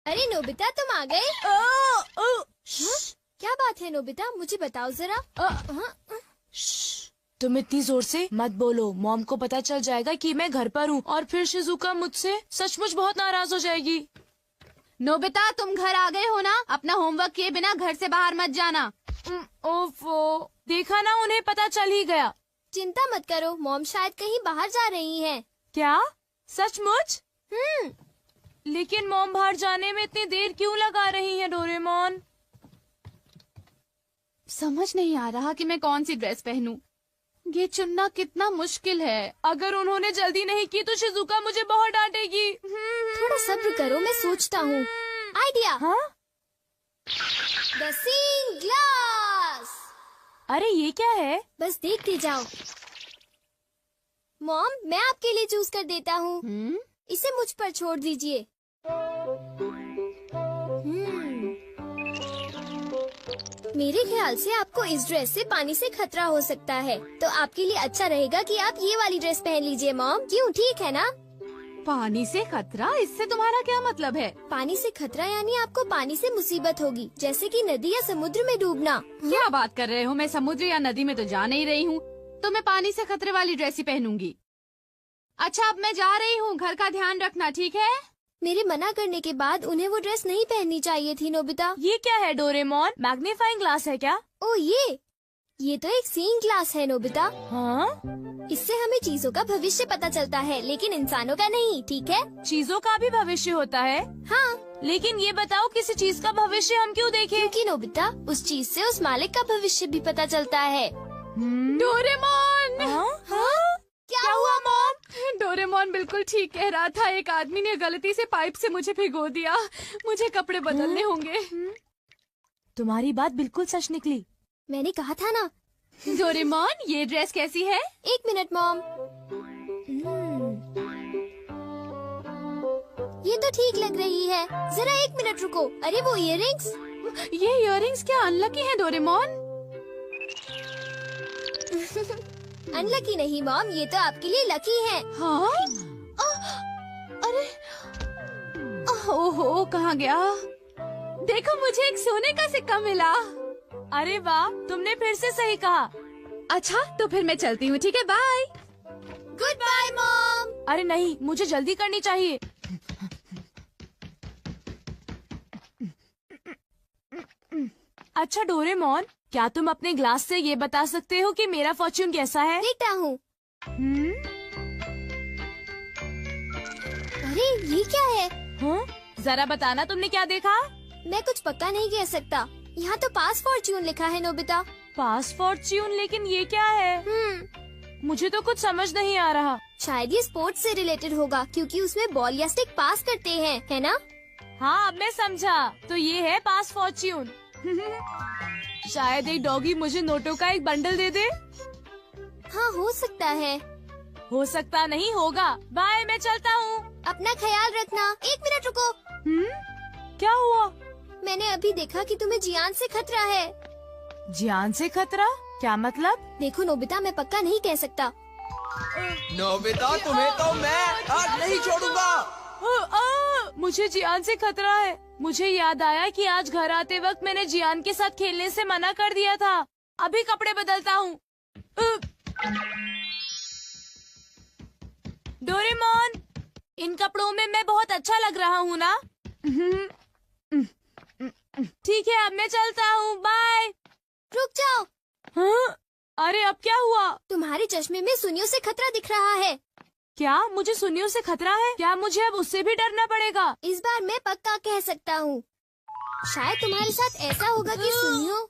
अरे नोबिता तुम आ गए? क्या बात है नोबिता, मुझे बताओ जरा। तुम इतनी जोर से मत बोलो, मॉम को पता चल जाएगा कि मैं घर पर हूँ और फिर शिजुका मुझसे सचमुच बहुत नाराज हो जाएगी। नोबिता तुम घर आ गए हो ना, अपना होमवर्क किए बिना घर से बाहर मत जाना। ओफो, देखा ना, उन्हें पता चल ही गया। चिंता मत करो, मॉम शायद कहीं बाहर जा रही हैं। क्या सचमुच? लेकिन मॉम बाहर जाने में इतनी देर क्यों लगा रही है डोरेमोन? समझ नहीं आ रहा कि मैं कौन सी ड्रेस पहनूं। ये चुनना कितना मुश्किल है। अगर उन्होंने जल्दी नहीं की तो शिजुका मुझे बहुत डांटेगी। थोड़ा सब्र करो, मैं सोचता हूँ। आइडिया। हाँ? The seeing glass. अरे ये क्या है? बस देखते जाओ। मॉम मैं आपके लिए चूज कर देता हूँ। इसे मुझ पर छोड़ दीजिए। मेरे ख्याल से आपको इस ड्रेस से पानी से खतरा हो सकता है, तो आपके लिए अच्छा रहेगा कि आप ये वाली ड्रेस पहन लीजिए मॉम। क्यों, ठीक है ना? पानी से खतरा, इससे तुम्हारा क्या मतलब है? पानी से खतरा यानी आपको पानी से मुसीबत होगी, जैसे कि नदी या समुद्र में डूबना। क्या बात कर रहे हो? मैं समुद्र या नदी में तो जा नहीं रही हूँ, तो मैं पानी से खतरे वाली ड्रेस ही पहनूंगी। अच्छा अब मैं जा रही हूँ, घर का ध्यान रखना, ठीक है? मेरे मना करने के बाद उन्हें वो ड्रेस नहीं पहननी चाहिए थी नोबिता। ये क्या है डोरेमोन? मैग्नीफाइंग ग्लास है क्या? ओ ये तो एक सीइंग ग्लास है नोबिता। हाँ? इससे हमें चीजों का भविष्य पता चलता है, लेकिन इंसानों का नहीं, ठीक है? चीजों का भी भविष्य होता है? हाँ। लेकिन ये बताओ, किसी चीज का भविष्य हम क्यों देखें? क्योंकि नोबिता उस चीज से उस मालिक का भविष्य भी पता चलता है। डोरेमोन! हाँ? क्या हुआ मॉम? डोरेमोन बिल्कुल ठीक कह रहा था, एक आदमी ने गलती से पाइप से मुझे भिगो दिया। मुझे कपड़े बदलने होंगे। तुम्हारी बात बिल्कुल सच निकली। मैंने कहा था ना। डोरेमोन ये ड्रेस कैसी है? एक मिनट मॉम। ये तो ठीक लग रही है, जरा एक मिनट रुको। अरे वो इयररिंग्स। ये इयररिंग्स क्या अनलकी हैं डोरेमोन? अनलकी नहीं मॉम, ये तो आपके लिए लकी है। हाँ? अरे ओहो, कहाँ गया? देखो मुझे एक सोने का सिक्का मिला। अरे वाह, तुमने फिर से सही कहा। अच्छा तो फिर मैं चलती हूँ, ठीक है? बाय। Goodbye mom. अरे नहीं, मुझे जल्दी करनी चाहिए। अच्छा डोरेमोन, क्या तुम अपने ग्लास से ये बता सकते हो कि मेरा फॉर्च्यून कैसा है? देखता हूँ। अरे ये क्या है? हाँ? जरा बताना, तुमने क्या देखा? मैं कुछ पक्का नहीं कह सकता। यहाँ तो पास फॉर्च्यून लिखा है नोबिता। पास फॉर्च्यून? लेकिन ये क्या है? मुझे तो कुछ समझ नहीं आ रहा। शायद ये स्पोर्ट्स से रिलेटेड होगा, क्योंकि उसमें बॉल या स्टिक पास करते हैं, है ना? हाँ अब मैं समझा, तो ये है पास फॉर्च्यून। शायद एक डॉगी मुझे नोटों का एक बंडल दे दे। हाँ हो सकता है। हो सकता नहीं, होगा। बाय, मैं चलता हूँ। अपना ख्याल रखना। एक मिनट रुको। क्या हुआ? मैंने अभी देखा कि तुम्हें जियान से खतरा है। जियान से खतरा? क्या मतलब? देखो नोबिता, मैं पक्का नहीं कह सकता। नोबिता तुम्हें तो मैं आज नहीं छोड़ूंगा। मुझे जियान से खतरा है। मुझे याद आया कि आज घर आते वक्त मैंने जियान के साथ खेलने से मना कर दिया था। अभी कपड़े बदलता हूँ। डोरेमोन, इन कपड़ों में मैं बहुत अच्छा लग रहा हूँ ना? ठीक है, अब मैं चलता हूँ। बाय। रुक जाओ। हाँ? अरे अब क्या हुआ? तुम्हारे चश्मे में सुनियों से खतरा दिख रहा है। क्या मुझे सुनियों से खतरा है? क्या मुझे अब उससे भी डरना पड़ेगा? इस बार मैं पक्का कह सकता हूँ। शायद तुम्हारे साथ ऐसा होगा कि सुनियो।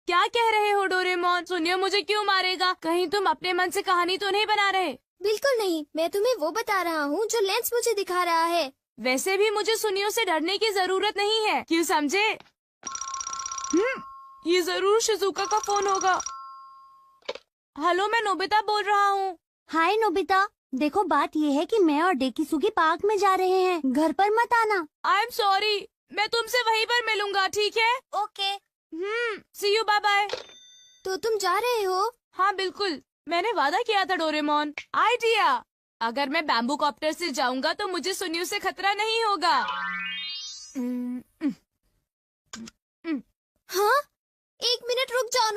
क्या कह रहे हो डोरेमोन? सुनियो मुझे क्यों मारेगा? कहीं तुम अपने मन से कहानी तो नहीं बना रहे? बिल्कुल नहीं, मैं तुम्हें वो बता रहा हूँ जो लेंस मुझे दिखा रहा है। वैसे भी मुझे सुनियों से डरने की जरूरत नहीं है, क्यों समझे? ये जरूर शिजुका का फोन होगा। हेलो, मैं नोबिता बोल रहा हूँ। हाय नोबिता, देखो बात ये है कि मैं और डेकिसुगी पार्क में जा रहे हैं, घर पर मत आना। आई एम सॉरी, मैं तुमसे वहीं पर मिलूंगा, ठीक है? Okay. See you, bye bye. तो तुम जा रहे हो? हाँ बिल्कुल, मैंने वादा किया था डोरेमोन। आइडिया, अगर मैं बैम्बू कॉप्टर से जाऊंगा तो मुझे सुनियों से खतरा नहीं होगा।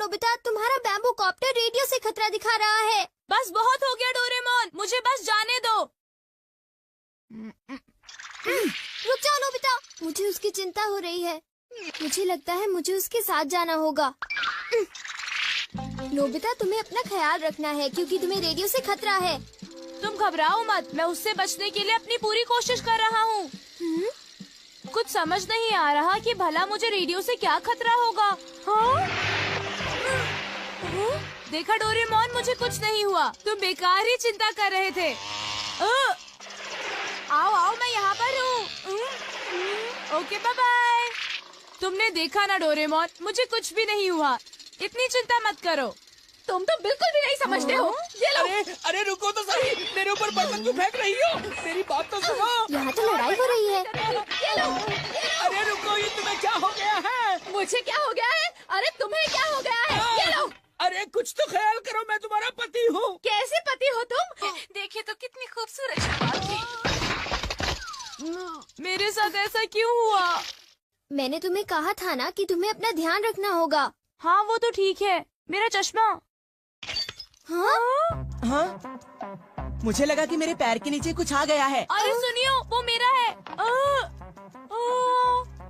नोबिता, तुम्हारा बैम्बू कॉप्टर रेडियो से खतरा दिखा रहा है। बस बहुत हो गया डोरेमोन, मुझे बस जाने दो। रुक जाओ नोबिता, मुझे उसकी चिंता हो रही है। मुझे लगता है मुझे उसके साथ जाना होगा। नोबिता, तुम्हें अपना ख्याल रखना है क्योंकि तुम्हें रेडियो से खतरा है। तुम घबराओ मत, मैं उससे बचने के लिए अपनी पूरी कोशिश कर रहा हूँ। कुछ समझ नहीं आ रहा कि भला मुझे रेडियो से क्या खतरा होगा। हाँ? देखा डोरेमोन, मुझे कुछ नहीं हुआ, तुम बेकार ही चिंता कर रहे थे। आओ आओ, मैं यहाँ पर हूँ। Okay bye bye. तुमने देखा ना डोरेमोन, मुझे कुछ भी नहीं हुआ, इतनी चिंता मत करो। तुम तो बिल्कुल भी नहीं समझते हो। ये लो। अरे रुको तो सही, मेरे ऊपर बर्तन क्यों फेंक रही हो? मेरी बात तो सुनो। यहाँ तो लड़ाई हो रही है। ये लो। अरे रुको, ये तुम्हें क्या हो गया है? मुझे क्या हो गया है? अरे तुम्हें क्या हो गया है? ये लो। अरे कुछ तो ख्याल करो, मैं तुम्हारा पति हूँ। कैसे पति हो तुम? देखिए तो कितनी खूबसूरत शक्ल थी। मेरे साथ ऐसा क्यों हुआ? मैंने तुम्हें कहा था ना कि तुम्हें अपना ध्यान रखना होगा। हाँ वो तो ठीक है, मेरा चश्मा। हाँ? हाँ? मुझे लगा कि मेरे पैर के नीचे कुछ आ गया है। अरे सुनियो, वो मेरा है।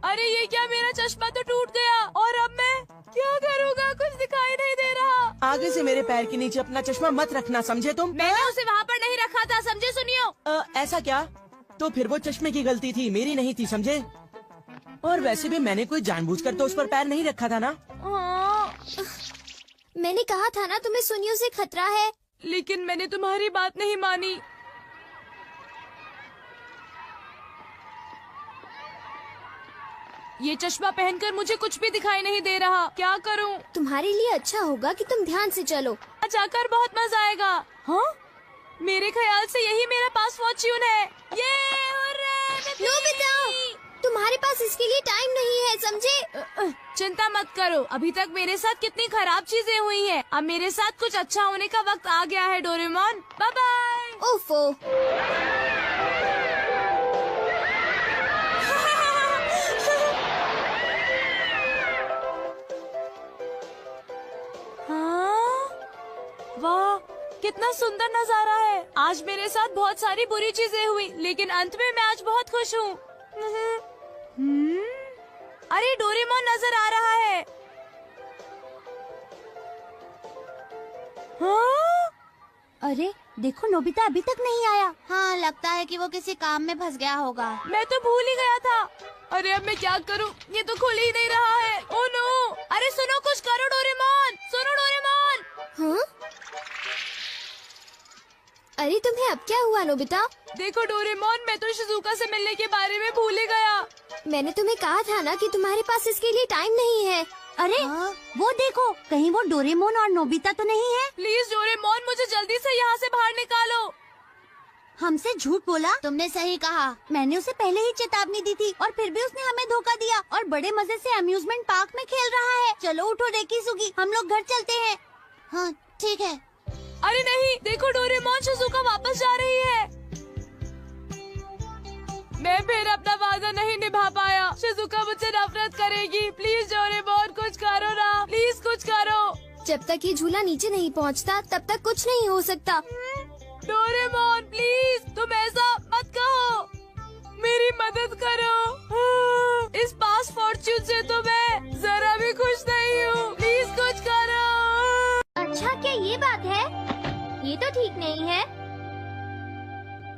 अरे ये क्या, मेरा चश्मा तो टूट गया और अब मैं क्या करूँगा? कुछ दिखाई नहीं दे रहा। आगे से मेरे पैर के नीचे अपना चश्मा मत रखना, समझे तुम? मैंने उसे वहाँ पर नहीं रखा था, समझे सुनियो? ऐसा क्या? तो फिर वो चश्मे की गलती थी, मेरी नहीं थी, समझे? और वैसे भी मैंने कोई जानबूझकर तो उस पर पैर नहीं रखा था ना। मैंने कहा था ना तुम्हें सुनियो से खतरा है। लेकिन मैंने तुम्हारी बात नहीं मानी। ये चश्मा पहनकर मुझे कुछ भी दिखाई नहीं दे रहा, क्या करूं? तुम्हारे लिए अच्छा होगा कि तुम ध्यान से चलो। जाकर बहुत मजा आएगा। हाँ? मेरे ख्याल से यही मेरा पास फॉर्च्यून है। ये नोबिता, तुम्हारे पास इसके लिए टाइम नहीं है, समझे? चिंता मत करो, अभी तक मेरे साथ कितनी खराब चीजें हुई हैं। अब मेरे साथ कुछ अच्छा होने का वक्त आ गया है डोरेमोन। Bye bye. ओफो। हाँ? वाह, कितना सुंदर नजारा है। आज मेरे साथ बहुत सारी बुरी चीजें हुई, लेकिन अंत में मैं आज बहुत खुश हूँ। अरे डोरेमोन नजर आ रहा है। हाँ? अरे देखो, नोबिता अभी तक नहीं आया। हाँ, लगता है कि वो किसी काम में फंस गया होगा। मैं तो भूल ही गया था। अरे अब मैं क्या करूं? ये तो खुल ही नहीं रहा है। Oh no! अरे सुनो, कुछ करो डोरेमोन, सुनो डोरेमोन। हाँ? अरे तुम्हें अब क्या हुआ नोबिता? देखो डोरेमोन, मैं तो शिजुका से मिलने के बारे में भूल ही गया। मैंने तुम्हें कहा था ना कि तुम्हारे पास इसके लिए टाइम नहीं है। अरे वो देखो, कहीं वो डोरेमोन और नोबिता तो नहीं है? प्लीज डोरेमोन, मुझे जल्दी से यहाँ से बाहर निकालो। हमसे झूठ बोला? तुमने सही कहा, मैंने उसे पहले ही चेतावनी दी थी और फिर भी उसने हमें धोखा दिया और बड़े मजे से अम्यूजमेंट पार्क में खेल रहा है। चलो उठो डेकिसुगी, हम लोग घर चलते हैं। हाँ ठीक है। अरे नहीं, देखो डोरेमोन, शिजुका वापस जा रही है। मैं फिर अपना वादा नहीं निभा पाया। शिजुका मुझसे नफरत करेगी। प्लीज डोरेमोन, कुछ करो ना, प्लीज कुछ करो। जब तक ये झूला नीचे नहीं पहुंचता, तब तक कुछ नहीं हो सकता। डोरेमोन प्लीज, तुम ऐसा मत कहो, मेरी मदद करो। इस पास फॉर्च्यून से तो मैं जरा भी खुश नहीं हूँ, प्लीज कुछ करो। अच्छा, क्या ये बात है? ये तो ठीक नहीं है।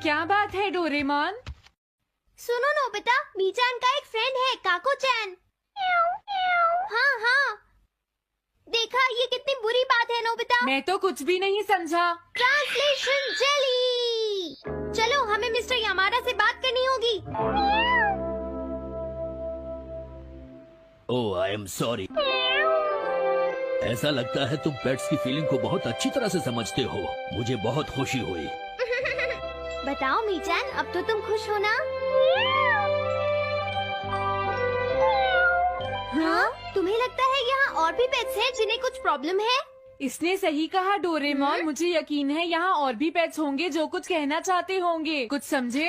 क्या बात है डोरेमोन? सुनो नोबिता, मीचान का एक फ्रेंड है, काको-चैन। हाँ हाँ, देखा, ये कितनी बुरी बात है नोबिता। मैं तो कुछ भी नहीं समझा। Translation jelly. चलो, हमें मिस्टर यामाडा से बात करनी होगी। ओह, आई एम सॉरी। ऐसा लगता है तुम पेट्स की फीलिंग को बहुत अच्छी तरह से समझते हो। मुझे बहुत खुशी हुई। बताओ मीचान, अब तो तुम खुश हो ना? हाँ? तुम्हें लगता है यहाँ और भी पेट्स हैं जिन्हें कुछ प्रॉब्लम है? इसने सही कहा डोरेमोन, मुझे यकीन है यहाँ और भी पेट्स होंगे जो कुछ कहना चाहते होंगे, कुछ समझे?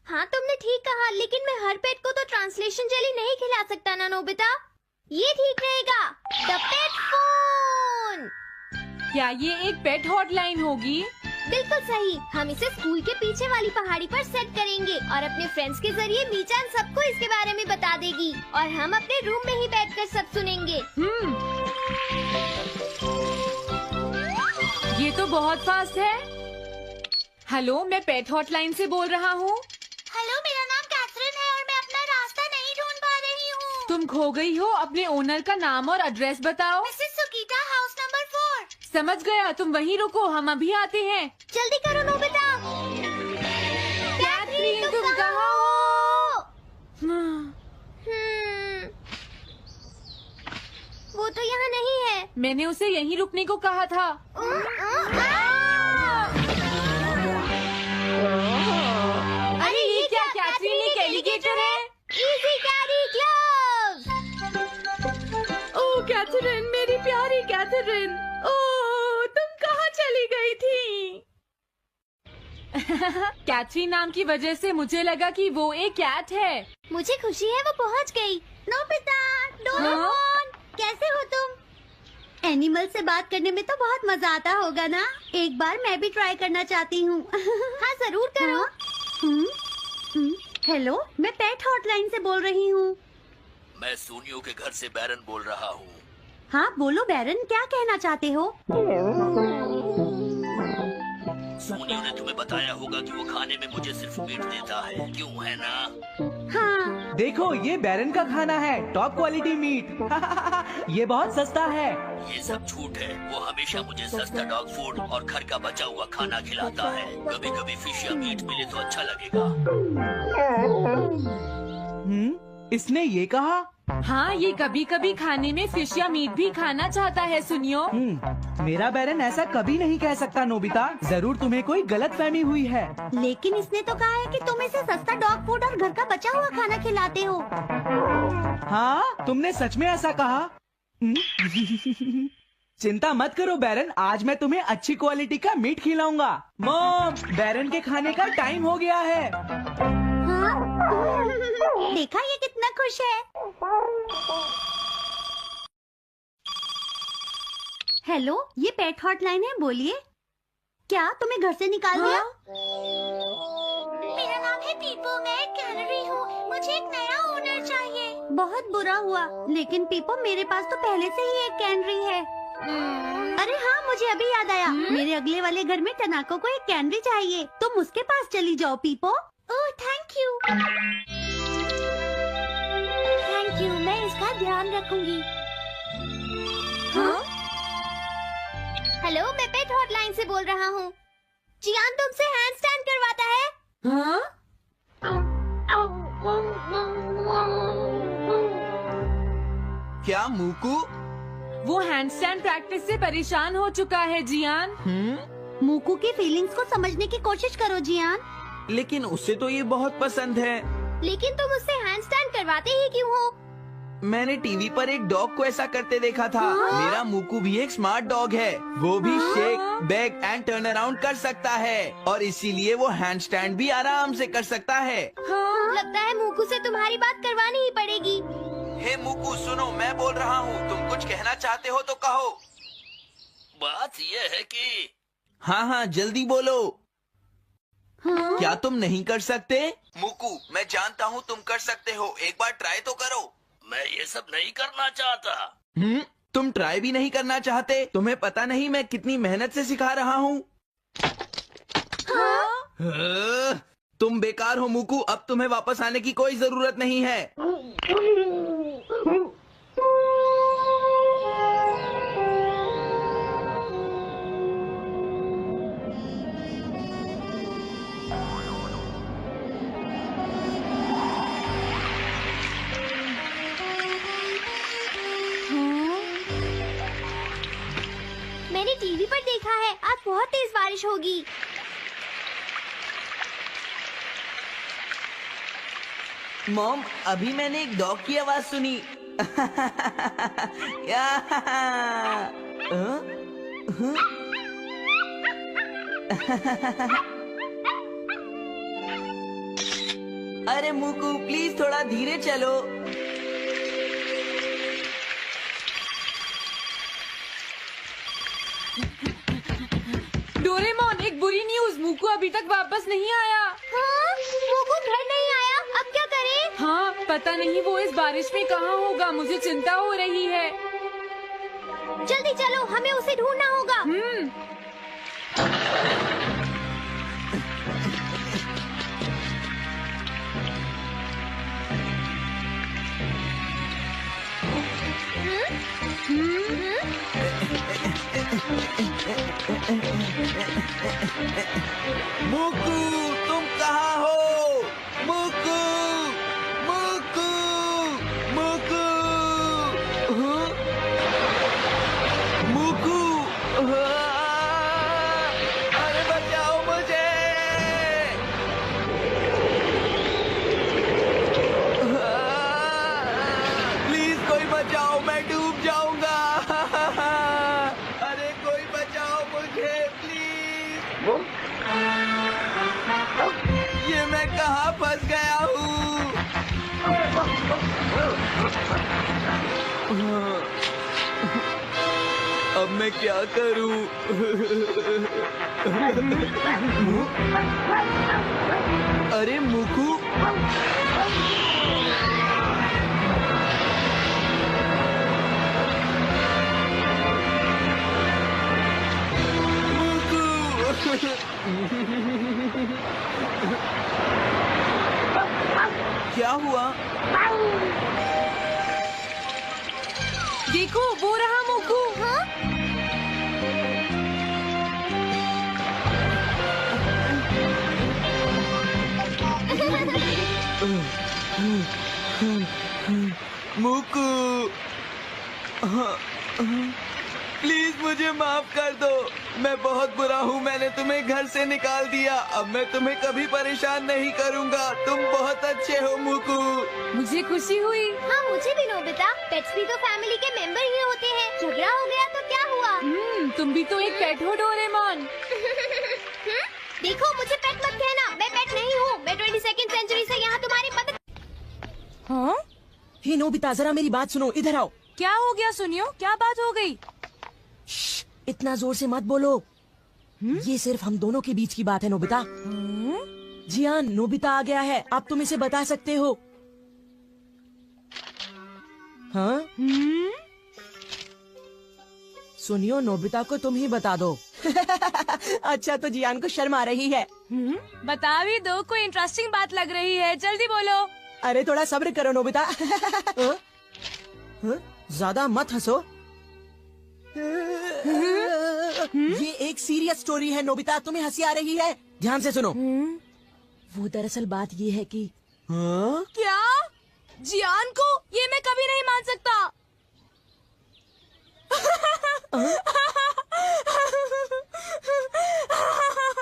हाँ तुमने ठीक कहा, लेकिन मैं हर पेट को तो ट्रांसलेशन जेली नहीं खिला सकता ना नोबिता। ये ठीक रहेगा। The pet phone. क्या ये एक पेट हॉटलाइन होगी? बिल्कुल सही। हम इसे स्कूल के पीछे वाली पहाड़ी पर सेट करेंगे और अपने फ्रेंड्स के जरिए मीचान सबको इसके बारे में बता देगी और हम अपने रूम में ही बैठकर सब सुनेंगे। ये तो बहुत फास्ट है। हेलो, मैं पेट हॉटलाइन से बोल रहा हूँ। हेलो, मेरा नाम कैथरीन है और मैं अपना रास्ता नहीं ढूंढ पा रही हूँ। तुम खो गई हो? अपने ओनर का नाम और एड्रेस बताओ। Mrs Sukita, house number 4। समझ गया, तुम वहीं रुको, हम अभी आते हैं। जल्दी करो नोबिता। कैथरीन, तुम कहाँ हो? वो तो यहाँ नहीं है। मैंने उसे यहीं रुकने को कहा था। अरे ये क्या? कैथरीन एक एलिगेटर है। Easy carry gloves. Oh Catherine, मेरी प्यारी कैथरीन, ओह तुम कहाँ चली गई थी? कैथरीन नाम की वजह से मुझे लगा कि वो एक कैट है। मुझे खुशी है वो पहुँच गई। नोबिता, डोरेमोन, कैसे हो तुम? एनिमल से बात करने में तो बहुत मजा आता होगा ना? एक बार मैं भी ट्राई करना चाहती हूँ। हाँ जरूर करो। हेलो, मैं पेट हॉटलाइन से बोल रही हूँ। मैं सोनियो के घर से बैरन बोल रहा हूँ। हाँ बोलो बैरन, क्या कहना चाहते हो? सोनियो ने तुम्हें बताया होगा कि वो खाने में मुझे सिर्फ मीट देता है, क्यों है ना? हाँ। देखो, ये बैरन का खाना है, टॉप क्वालिटी मीट। ये बहुत सस्ता है। ये सब झूठ है। वो हमेशा मुझे सस्ता डॉग फूड और घर का बचा हुआ खाना खिलाता है। कभी कभी फिश या मीट मिले तो अच्छा लगेगा। इसने ये कहा? हाँ, ये कभी कभी खाने में फिश या मीट भी खाना चाहता है। सुनियो, मेरा बैरन ऐसा कभी नहीं कह सकता नोबिता। जरूर तुम्हें कोई गलतफहमी हुई है। लेकिन इसने तो कहा है कि तुम इसे सस्ता डॉग फूड और घर का बचा हुआ खाना खिलाते हो। हाँ, तुमने सच में ऐसा कहा? चिंता मत करो बैरन, आज मैं तुम्हें अच्छी क्वालिटी का मीट खिलाऊंगा। मॉम, बैरन के खाने का टाइम हो गया है। हाँ? देखा ये कितना खुश है। हेलो, ये पेट हॉटलाइन है, बोलिए। क्या तुम्हें घर से निकाल दिया? मेरा नाम है पीपो, मैं एक कैनरी हूँ। मुझे एक नया ओनर चाहिए। बहुत बुरा हुआ, लेकिन पीपो मेरे पास तो पहले से ही एक कैनरी है। अरे हाँ, मुझे अभी याद आया। मेरे अगले वाले घर में टनाको को एक कैनरी चाहिए। तुम उसके पास चली जाओ पीपो। Oh thank you. Thank you, मैं इसका ध्यान रखूंगी। हाँ? हेलो, मैं पेट हॉटलाइन से बोल रहा हूँ। जियान तुमसे हैंड स्टैंड करवाता है। हाँ? क्या मूकू? वो हैंडस्टैंड प्रैक्टिस से परेशान हो चुका है जियान। मूकू की फीलिंग्स को समझने की कोशिश करो जियान। लेकिन उसे तो ये बहुत पसंद है। लेकिन तुम उससे हैंड स्टैंड करवाते ही क्यों हो? मैंने टीवी पर एक डॉग को ऐसा करते देखा था। मेरा मूकू भी एक स्मार्ट डॉग है। वो भी shake, back and turn around कर सकता है और इसीलिए वो हैंड स्टैंड भी आराम से कर सकता है। लगता है मूकू से तुम्हारी बात करवानी ही पड़ेगी। हे मूकू, सुनो, मैं बोल रहा हूँ। तुम कुछ कहना चाहते हो तो कहो। बात ये है कि हाँ हाँ, जल्दी बोलो। क्या तुम नहीं कर सकते? मूकू, मैं जानता हूँ तुम कर सकते हो। एक बार ट्राई तो करो। मैं ये सब नहीं करना चाहता। तुम ट्राई भी नहीं करना चाहते? तुम्हें पता नहीं मैं कितनी मेहनत से सिखा रहा हूँ। तुम बेकार हो मूकू। अब तुम्हें वापस आने की कोई जरूरत नहीं है। मैंने टीवी पर देखा है आज बहुत तेज बारिश होगी। मॉम, अभी मैंने एक डॉग की आवाज सुनी। अरे मूकू, प्लीज थोड़ा धीरे चलो। मुकू अभी तक वापस नहीं आया। हाँ, मोकू घर नहीं आया, अब क्या करें? हाँ, पता नहीं वो इस बारिश में कहाँ होगा, मुझे चिंता हो रही है। जल्दी चलो, हमें उसे ढूंढना होगा। मुकू, तुम कहाँ हो? मुकू, मुकू, मुकू, हाँ? मुकू, हाँ? अरे बचाओ मुझे! प्लीज कोई बचाओ, मैं डूब जाऊंगा। अरे कोई बचाओ मुझे प्लीज। ये मैं कहाँ फंस गया हूँ? अब मैं क्या करूँ? अरे मुकू, क्या हुआ? देखो वो रहा मुकू। हाँ? मुकू, प्लीज मुझे माफ कर दो। मैं बहुत बुरा हूँ, मैंने तुम्हें घर से निकाल दिया। अब मैं तुम्हें कभी परेशान नहीं करूँगा। तुम बहुत अच्छे हो मुकू। मुझे खुशी हुई। हाँ, मुझे भी नोबिता। पेट्स भी तो फैमिली के मेंबर ही होते हैं। झगड़ा हो गया तो क्या हुआ? तुम भी तो एक पेट हो डोरेमोन। देखो, मुझे पेट मत कहना, मैं पेट नहीं हूँ। मैं 22वीं सेंचुरी से यहाँ तुम्हारी मदद। हाँ? हे नोबिता, जरा मेरी बात सुनो, इधर आओ। क्या हो गया सुनियो, क्या बात हो गई? श्श, इतना जोर से मत बोलो। ये सिर्फ हम दोनों के बीच की बात है नोबिता। जियान, नोबिता आ गया है, अब तुम इसे बता सकते हो। हाँ? सुनियो, नोबिता को तुम ही बता दो। अच्छा, तो जियान को शर्म आ रही है। बता भी दो, कोई इंटरेस्टिंग बात लग रही है, जल्दी बोलो। अरे थोड़ा सब्र करो नोबिता। हाँ? हाँ? ज्यादा मत हंसो। ये एक सीरियस स्टोरी है नोबिता, तुम्हें हंसी आ रही है? ध्यान से सुनो। वो दरअसल बात ये है कि हाँ? क्या? जियान को? ये मैं कभी नहीं मान सकता।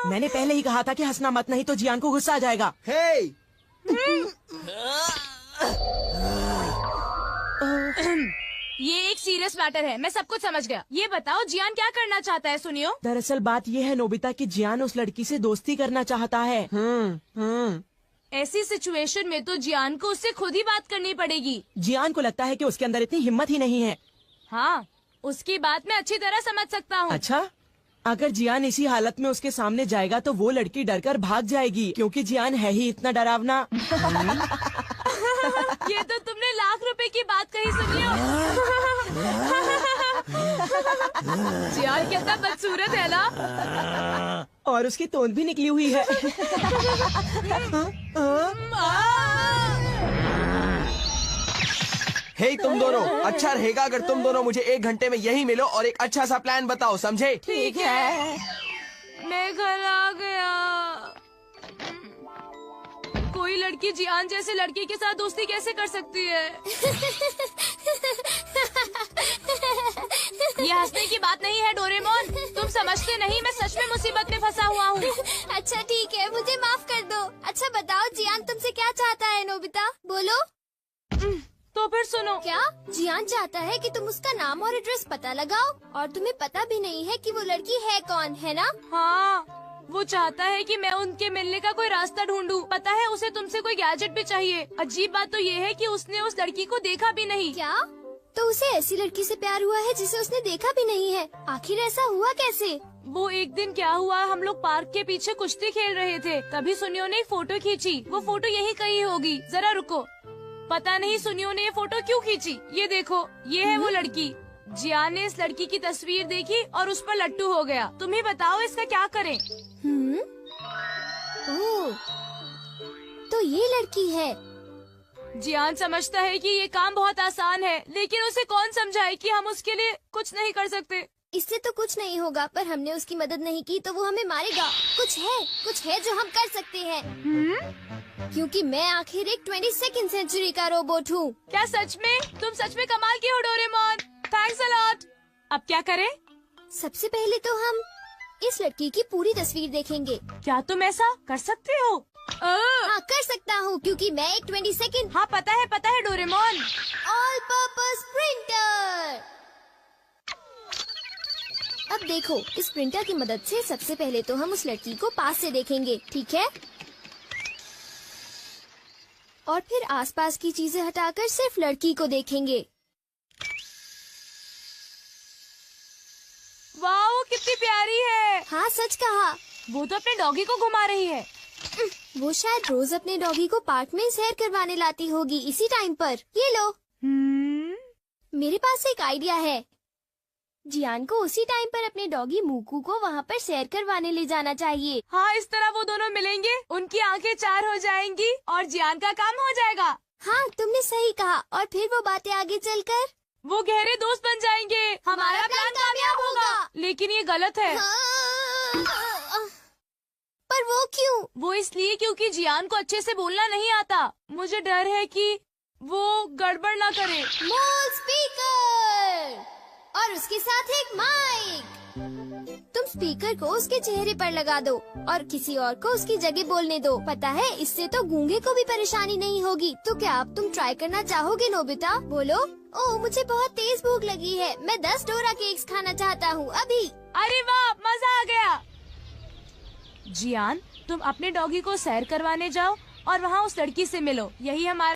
मैंने पहले ही कहा था कि हंसना मत, नहीं तो जियान को गुस्सा आ जाएगा। हे! ये एक सीरियस मैटर है, मैं सब कुछ समझ गया। ये बताओ जियान क्या करना चाहता है सुनियो? दरअसल बात ये है नोबिता कि जियान उस लड़की से दोस्ती करना चाहता है। ऐसी सिचुएशन में तो जियान को उससे खुद ही बात करनी पड़ेगी। जियान को लगता है कि उसके अंदर इतनी हिम्मत ही नहीं है। हाँ, उसकी बात मैं अच्छी तरह समझ सकता हूँ। अच्छा, अगर जियान इसी हालत में उसके सामने जाएगा तो वो लड़की डरकर भाग जाएगी, क्योंकि जियान है ही इतना डरावना। ये तो तुमने लाख रुपए की बात कही सुनियो। जियान कितना बदसूरत है ना? और उसकी तोंद भी निकली हुई है। हे तुम दोनों, अच्छा रहेगा अगर तुम दोनों मुझे 1 घंटे में यहीं मिलो और एक अच्छा सा प्लान बताओ, समझे? ठीक है। मैं घर आ गया। कोई लड़की जियान जैसे लड़के के साथ दोस्ती कैसे कर सकती है? ये हंसने की बात नहीं है डोरेमोन, तुम समझते नहीं, मैं सच में मुसीबत में फंसा हुआ हूँ। अच्छा ठीक है, मुझे माफ कर दो। अच्छा बताओ, जियान तुमसे क्या चाहता है नोबिता? बोलो। तो फिर सुनो। क्या? जियान चाहता है कि तुम उसका नाम और एड्रेस पता लगाओ, और तुम्हें पता भी नहीं है कि वो लड़की है कौन, है ना? हाँ, वो चाहता है कि मैं उनके मिलने का कोई रास्ता ढूंढूं। पता है उसे तुमसे कोई गैजेट भी चाहिए। अजीब बात तो ये है कि उसने उस लड़की को देखा भी नहीं। क्या तो उसे ऐसी लड़की से प्यार हुआ है जिसे उसने देखा भी नहीं है। आखिर ऐसा हुआ कैसे? वो एक दिन क्या हुआ, हम लोग पार्क के पीछे कुश्ती खेल रहे थे, तभी सुनियो ने एक फोटो खींची। वो फोटो यही कहीं होगी, जरा रुको। पता नहीं सुनियो ने ये फोटो क्यों खींची। ये देखो, ये है वो लड़की। जियान ने इस लड़की की तस्वीर देखी और उस पर लट्टू हो गया। तुम ही बताओ इसका क्या करें। ओह, तो ये लड़की है। जियान समझता है कि ये काम बहुत आसान है, लेकिन उसे कौन समझाए कि हम उसके लिए कुछ नहीं कर सकते। इससे तो कुछ नहीं होगा, पर हमने उसकी मदद नहीं की तो वो हमें मारेगा। कुछ है जो हम कर सकते हैं। क्योंकि मैं आखिर एक 22nd सेंचुरी का रोबोट हूँ। क्या सच में? तुम सच में कमाल की हो डोरेमोन। Thanks a lot. अब क्या करें? सबसे पहले तो हम इस लड़की की पूरी तस्वीर देखेंगे। क्या तुम ऐसा कर सकते हो? हाँ, कर सकता हूँ क्योंकि मैं एक 22nd हाँ पता है डोरेमोन। All purpose printer. अब देखो, इस प्रिंटर की मदद से सबसे पहले तो हम उस लड़की को पास से देखेंगे, ठीक है? और फिर आसपास की चीजें हटाकर सिर्फ लड़की को देखेंगे। वाओ, कितनी प्यारी है। हाँ, सच कहा। वो तो अपने डॉगी को घुमा रही है। वो शायद रोज अपने डॉगी को पार्क में सैर करवाने लाती होगी इसी टाइम पर। ये लो, मेरे पास एक आइडिया है। जियान को उसी टाइम पर अपने डॉगी मूकू को वहाँ पर सैर करवाने ले जाना चाहिए। हाँ, इस तरह वो दोनों मिलेंगे, उनकी आंखें चार हो जाएंगी और जियान का काम हो जाएगा। हाँ, तुमने सही कहा। और फिर वो बातें आगे चलकर वो गहरे दोस्त बन जाएंगे। हमारा प्लान कामयाब होगा। लेकिन ये गलत है। पर वो क्यों? वो इसलिए क्योंकि जियान को अच्छे से बोलना नहीं आता। मुझे डर है कि वो गड़बड़ ना करे। मॉल स्पीकर और उसके साथ एक माइक। तुम स्पीकर को उसके चेहरे पर लगा दो और किसी और को उसकी जगह बोलने दो। पता है, इससे तो गूंगे को भी परेशानी नहीं होगी। तो क्या अब तुम ट्राई करना चाहोगे नोबिता? बोलो। ओह, मुझे बहुत तेज भूख लगी है। मैं 10 डोरा केक्स खाना चाहता हूँ अभी। अरे वाह, मजा आ गया। जियान, तुम अपने डॉगी को सैर करवाने जाओ और वहाँ उस लड़की से मिलो। यही हमारा